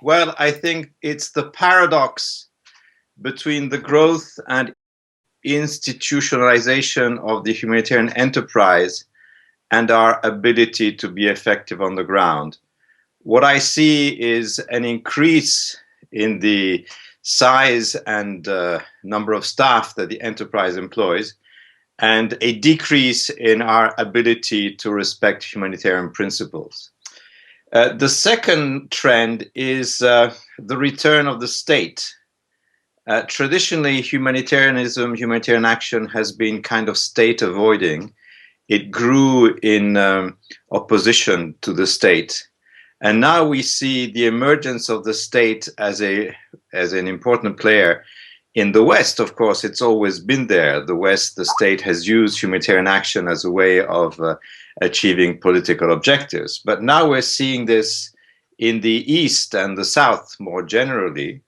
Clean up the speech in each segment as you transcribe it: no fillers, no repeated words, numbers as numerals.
Well, I think it's the paradox between the growth and institutionalization of the humanitarian enterprise and our ability to be effective on the ground. What I see is an increase in the size and number of staff that the enterprise employs, and a decrease in our ability to respect humanitarian principles. The second trend is the return of the state. Traditionally, humanitarian action has been kind of state avoiding. It grew in opposition to the state. And now we see the emergence of the state as an important player. In the West, of course, it's always been there. The West, the state has used humanitarian action as a way of achieving political objectives. But now we're seeing this in the East and the South more generally.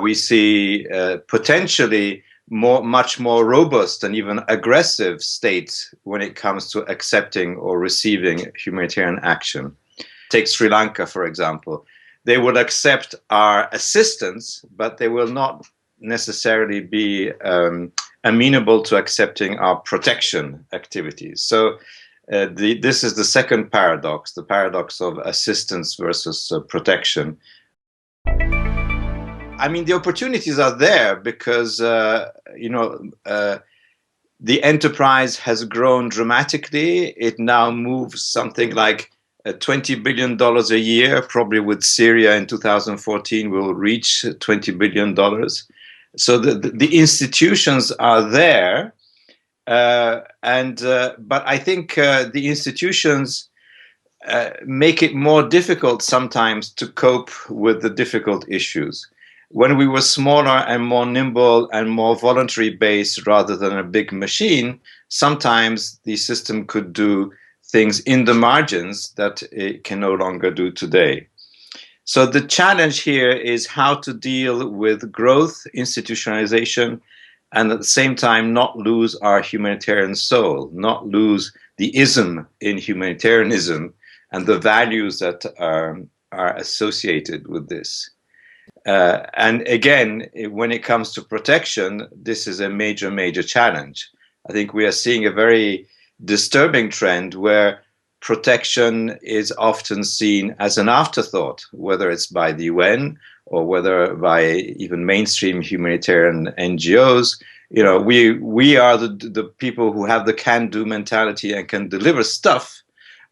We see potentially much more robust and even aggressive states when it comes to accepting or receiving humanitarian action. Take Sri Lanka, for example. They will accept our assistance, but they will not necessarily be amenable to accepting our protection activities. So this is the second paradox, the paradox of assistance versus protection. I mean, the opportunities are there because, the enterprise has grown dramatically. It now moves something like $20 billion a year, probably with Syria in 2014 will reach $20 billion. So the institutions are there, but I think the institutions make it more difficult sometimes to cope with the difficult issues. When we were smaller and more nimble and more voluntary based rather than a big machine, sometimes the system could do things in the margins that it can no longer do today. So the challenge here is how to deal with growth, institutionalization, and at the same time not lose our humanitarian soul, not lose the ism in humanitarianism and the values that are associated with this. And again, when it comes to protection, this is a major challenge. I think we are seeing a very disturbing trend where protection is often seen as an afterthought, whether it's by the UN or whether by even mainstream humanitarian NGOs. You know, we are the people who have the can-do mentality and can deliver stuff,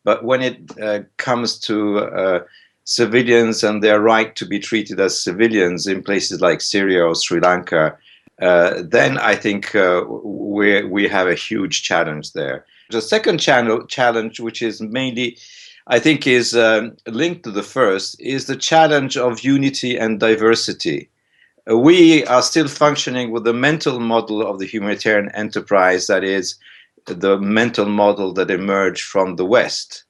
but when it comes to civilians and their right to be treated as civilians in places like Syria or Sri Lanka, then I think we have a huge challenge there. The second challenge, which is mainly, I think, is linked to the first, is the challenge of unity and diversity. We are still functioning with the mental model of the humanitarian enterprise, that is, the mental model that emerged from the West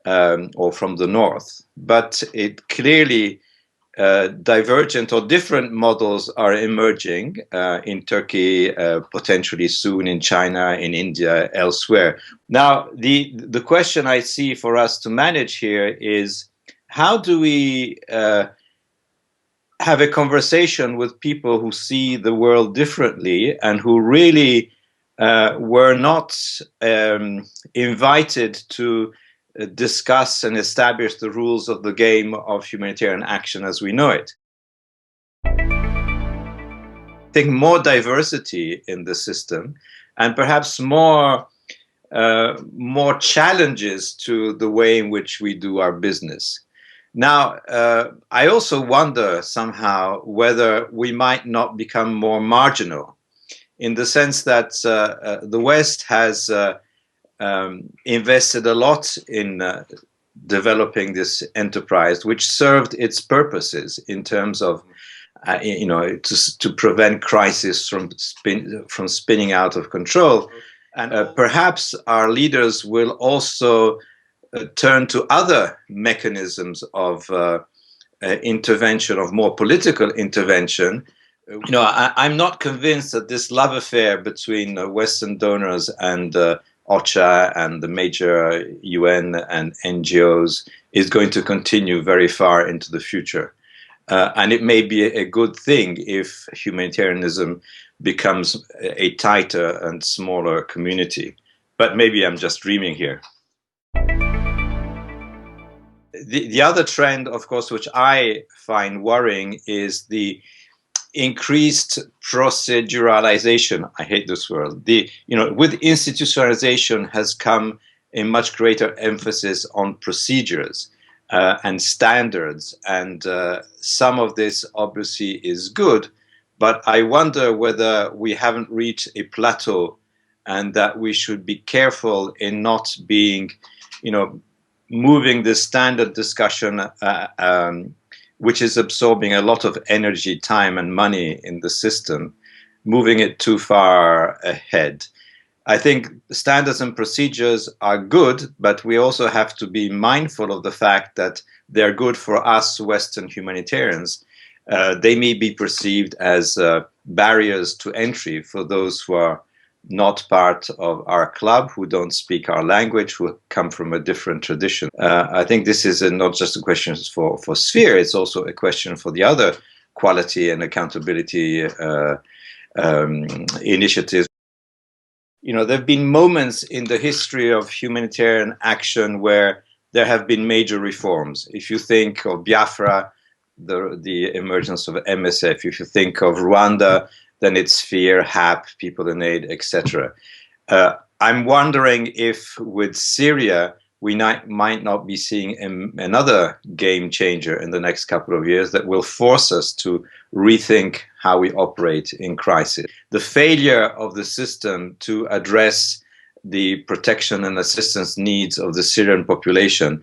or from the North. But it clearly divergent or different models are emerging in Turkey, potentially soon in China, in India, elsewhere. Now, the question I see for us to manage here is how do we have a conversation with people who see the world differently and who really were not invited to discuss and establish the rules of the game of humanitarian action as we know it. I think more diversity in the system and perhaps more challenges to the way in which we do our business. Now, I also wonder somehow whether we might not become more marginal, in the sense that the West has invested a lot in developing this enterprise, which served its purposes in terms of, to prevent crisis from spinning out of control. And perhaps our leaders will also turn to other mechanisms of intervention, of more political intervention. I'm not convinced that this love affair between Western donors and OCHA and the major UN and NGOs is going to continue very far into the future. And it may be a good thing if humanitarianism becomes a tighter and smaller community. But maybe I'm just dreaming here. The other trend, of course, which I find worrying is the increased proceduralization. I hate this word. With institutionalization has come a much greater emphasis on procedures and standards, and some of this obviously is good, but I wonder whether we haven't reached a plateau, and that we should be careful in not being, moving the standard discussion, which is absorbing a lot of energy, time, and money in the system, moving it too far ahead. I think standards and procedures are good, but we also have to be mindful of the fact that they're good for us Western humanitarians. They may be perceived as barriers to entry for those who are not part of our club, who don't speak our language, who come from a different tradition. I think this is not just a question for Sphere, it's also a question for the other quality and accountability initiatives. There have been moments in the history of humanitarian action where there have been major reforms. If you think of Biafra, the emergence of MSF. If you think of Rwanda, then it's Sphere, HAP, People in Aid, etc. I'm wondering if with Syria, we might not be seeing another game changer in the next couple of years that will force us to rethink how we operate in crisis. The failure of the system to address the protection and assistance needs of the Syrian population,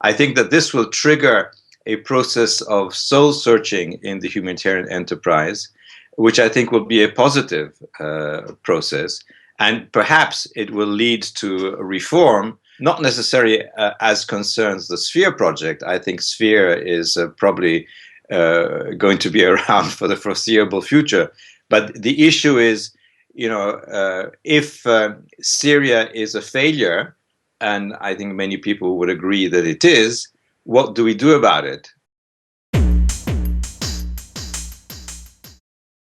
I think that this will trigger a process of soul searching in the humanitarian enterprise, which I think will be a positive process. And perhaps it will lead to reform, not necessarily as concerns the Sphere project. I think Sphere is probably going to be around for the foreseeable future. But the issue is, if Syria is a failure, and I think many people would agree that it is, what do we do about it?